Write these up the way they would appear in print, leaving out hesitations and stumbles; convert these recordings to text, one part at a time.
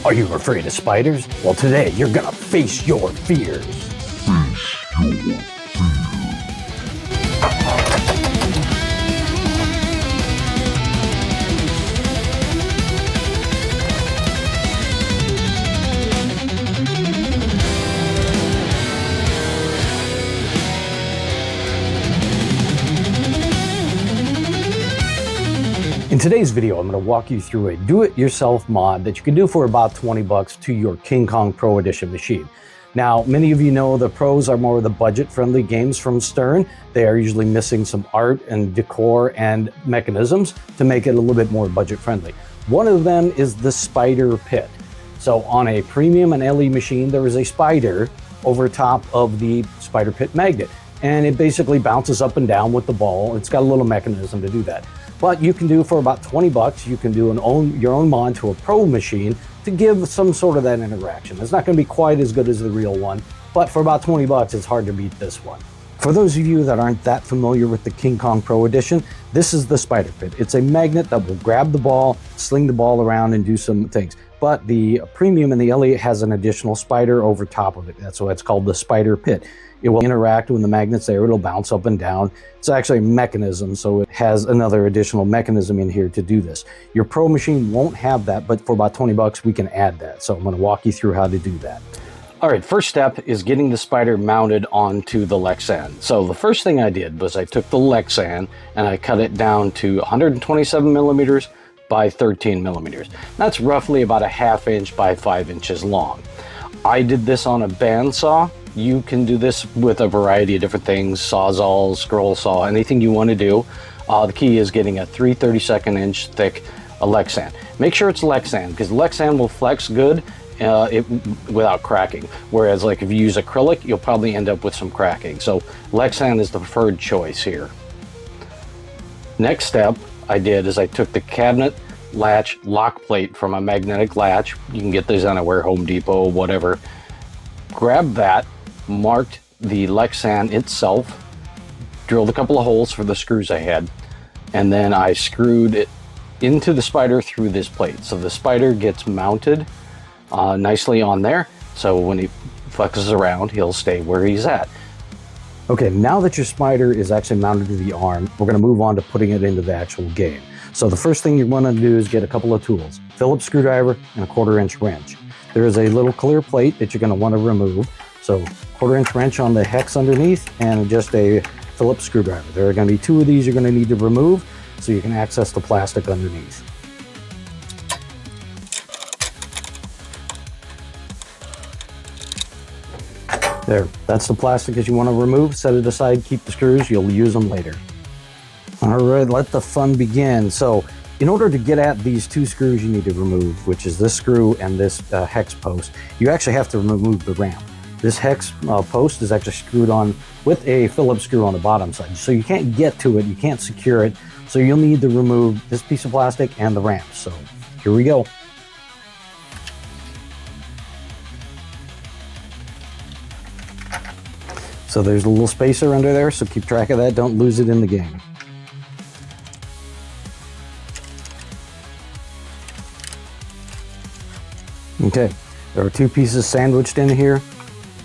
Are you afraid of spiders? Well, today you're gonna face your fears. In today's video, I'm going to walk you through a do-it-yourself mod that you can do for about 20 bucks to your King Kong Pro Edition machine. Now, many of you know the pros are more of the budget-friendly games from Stern. They are usually missing some art and decor and mechanisms to make it a little bit more budget-friendly. One of them is the spider pit. So on a premium and LE machine, there is a spider over top of the spider pit magnet, and it basically bounces up and down with the ball. It's got a little mechanism to do that. But you can do for about 20 bucks, you can do your own mod to a pro machine to give some sort of that interaction. It's not going to be quite as good as the real one, but for about 20 bucks, it's hard to beat this one. For those of you that aren't that familiar with the King Kong Pro Edition, this is the spider pit. It's a magnet that will grab the ball, sling the ball around, and do some things. But the premium and the LE has an additional spider over top of it. That's why it's called the spider pit. It will interact when the magnet's there. It'll bounce up and down. It's actually a mechanism, so it has another additional mechanism in here to do this. Your pro machine won't have that, but for about 20 bucks, we can add that. So I'm going to walk you through how to do that. All right, first step is getting the spider mounted onto the Lexan. So the first thing I did was I took the Lexan and I cut it down to 127 millimeters by 13 millimeters. That's roughly about a 1/2 inch by 5 inches long. I did this on a bandsaw. You can do this with a variety of different things, sawzalls, scroll saw, anything you want to do. The key is getting a 3/32 inch thick Lexan. Make sure it's Lexan, because Lexan will flex good without cracking. Whereas like if you use acrylic, you'll probably end up with some cracking. So Lexan is the preferred choice here. Next step I did is I took the cabinet latch lock plate from a magnetic latch. You can get these anywhere, Home Depot, whatever. Grabbed that, marked the Lexan itself, drilled a couple of holes for the screws I had, and then I screwed it into the spider through this plate. So the spider gets mounted nicely on there, so when he flexes around, he'll stay where he's at. Okay, now that your spider is actually mounted to the arm, we're going to move on to putting it into the actual game. So the first thing you want to do is get a couple of tools, Phillips screwdriver and a 1/4 inch wrench. There is a little clear plate that you're going to want to remove. So 1/4 inch wrench on the hex underneath and just a Phillips screwdriver. There are going to be 2 of these you're going to need to remove so you can access the plastic underneath. There, that's the plastic that you want to remove. Set it aside, keep the screws, you'll use them later. All right, let the fun begin. So in order to get at these 2 screws you need to remove, which is this screw and this hex post, you actually have to remove the ramp. This hex post is actually screwed on with a Phillips screw on the bottom side. So you can't get to it, you can't secure it. So you'll need to remove this piece of plastic and the ramp. So here we go. So there's a little spacer under there, so keep track of that. Don't lose it in the game. Okay, there are 2 pieces sandwiched in here,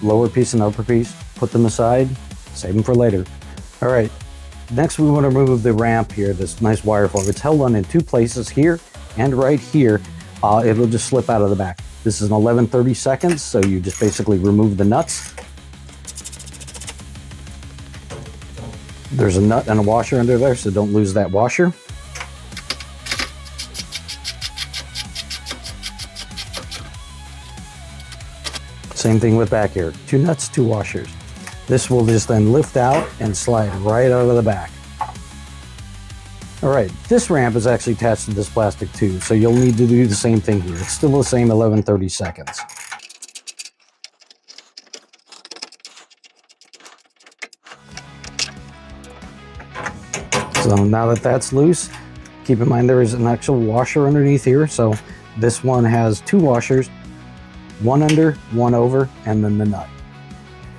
lower piece and upper piece. Put them aside, save them for later. All right, next we want to remove the ramp here, this nice wire form. It's held on in 2 places here and right here. It'll just slip out of the back. This is an 11/32, so you just basically remove the nuts. There's a nut and a washer under there, so don't lose that washer. Same thing with back here, 2 nuts, 2 washers. This will just then lift out and slide right out of the back. All right, this ramp is actually attached to this plastic too, so you'll need to do the same thing here. It's still the same 11/32. So now that that's loose, keep in mind there is an actual washer underneath here. So this one has 2 washers, 1 under, 1 over, and then the nut.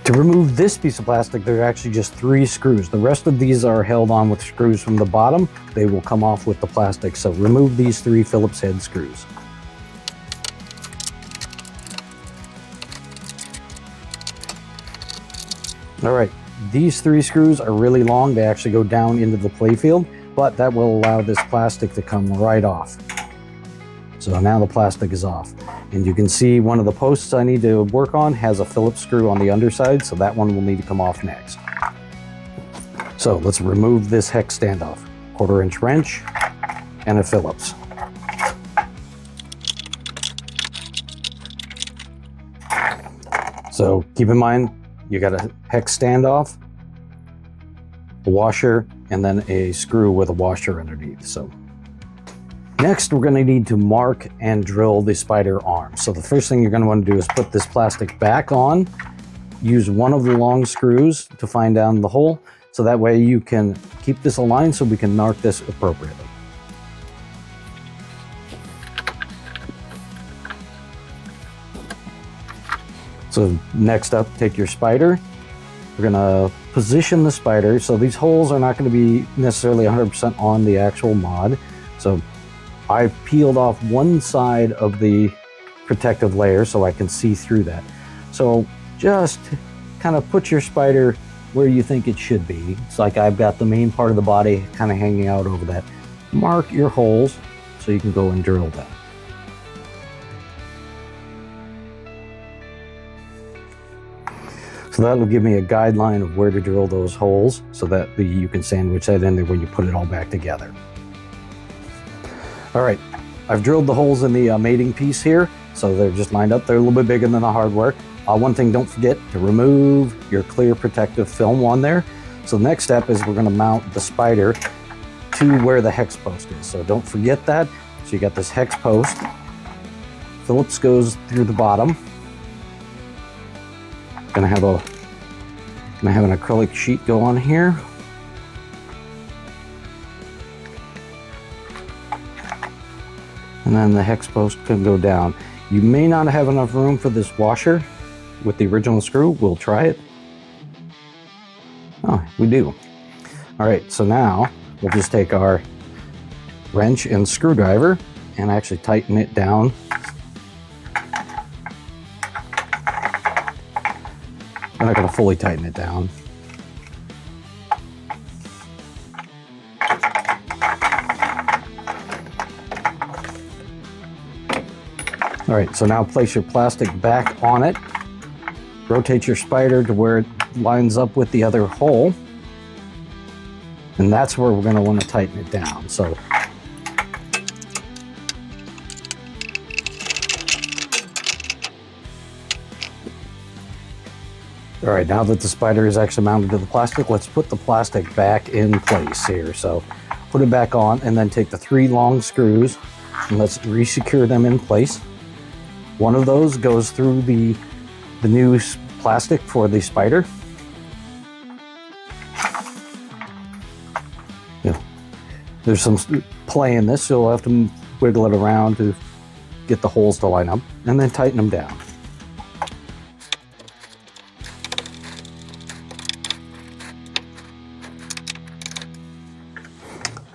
To remove this piece of plastic, there are actually just 3 screws. The rest of these are held on with screws from the bottom. They will come off with the plastic. So remove these 3 Phillips head screws. All right, these 3 screws are really long. They actually go down into the playfield, but that will allow this plastic to come right off. So now the plastic is off. And you can see one of the posts I need to work on has a Phillips screw on the underside, so that one will need to come off next. So let's remove this hex standoff. 1/4-inch wrench and a Phillips. So keep in mind, you got a hex standoff, a washer, and then a screw with a washer underneath. So next, we're going to need to mark and drill the spider arm. So the first thing you're going to want to do is put this plastic back on. Use one of the long screws to find down the hole, so that way you can keep this aligned so we can mark this appropriately. So next up, take your spider. We're gonna position the spider. So these holes are not gonna be necessarily 100% on the actual mod. So I peeled off one side of the protective layer so I can see through that. So just kind of put your spider where you think it should be. It's like I've got the main part of the body kind of hanging out over that. Mark your holes so you can go and drill them. So that'll give me a guideline of where to drill those holes so that you can sandwich that in there when you put it all back together. All right, I've drilled the holes in the mating piece here, so they're just lined up. They're a little bit bigger than the hardware. One thing, don't forget to remove your clear protective film on there. So the next step is we're gonna mount the spider to where the hex post is. So don't forget that. So you got this hex post. Phillips goes through the bottom. Gonna have an acrylic sheet go on here. And then the hex post can go down. You may not have enough room for this washer with the original screw. We'll try it. Oh, we do. All right, so now we'll just take our wrench and screwdriver and actually tighten it down. I'm not going to fully tighten it down. All right, so now place your plastic back on it. Rotate your spider to where it lines up with the other hole. And that's where we're going to want to tighten it down. So all right, now that the spider is actually mounted to the plastic, let's put the plastic back in place here. So put it back on and then take the 3 long screws and let's re-secure them in place. One of those goes through the new plastic for the spider. Yeah. There's some play in this, so you'll have to wiggle it around to get the holes to line up and then tighten them down.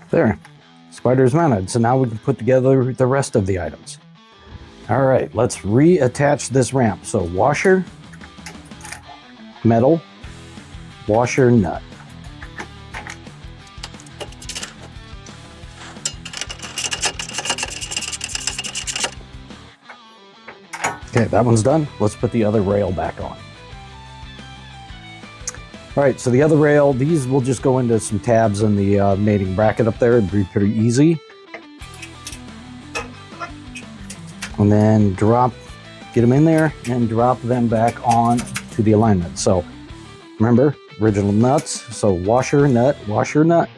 There, spider's mounted. So now we can put together the rest of the items. All right, let's reattach this ramp. So washer, metal, washer, nut. Okay, that one's done. Let's put the other rail back on. All right, so the other rail, these will just go into some tabs in the mating bracket up there. It'd be pretty easy. And then get them in there and drop them back on to the alignment. So remember, original nuts. So washer, nut, washer, nut.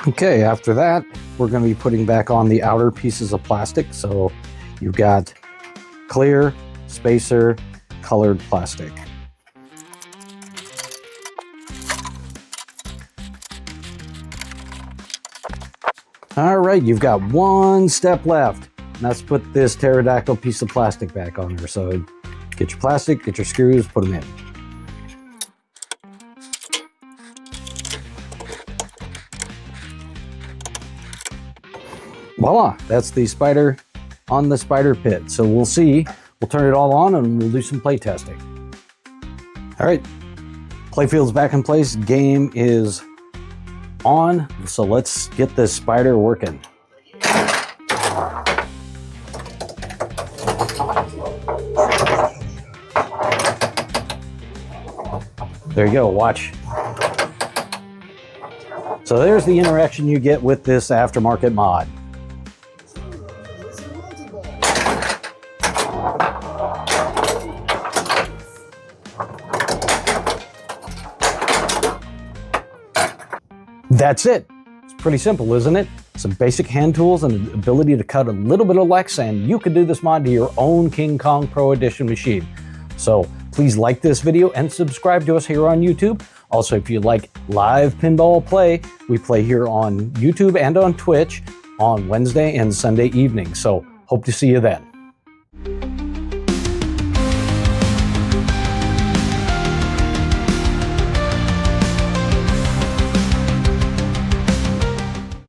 Okay, after that, we're going to be putting back on the outer pieces of plastic. So you've got clear, spacer, colored plastic. All right, you've got one step left. Let's put this pterodactyl piece of plastic back on there. So get your plastic, get your screws, put them in. voila, that's the spider on the spider pit. So we'll see, we'll turn it all on and we'll do some play testing. All right, playfield's back in place, game is on, so let's get this spider working. There you go, watch. So there's the interaction you get with this aftermarket mod. That's it. It's pretty simple, isn't it? Some basic hand tools and the ability to cut a little bit of Lexan. You could do this mod to your own King Kong Pro Edition machine. So please like this video and subscribe to us here on YouTube. Also, if you like live pinball play, we play here on YouTube and on Twitch on Wednesday and Sunday evenings. So hope to see you then.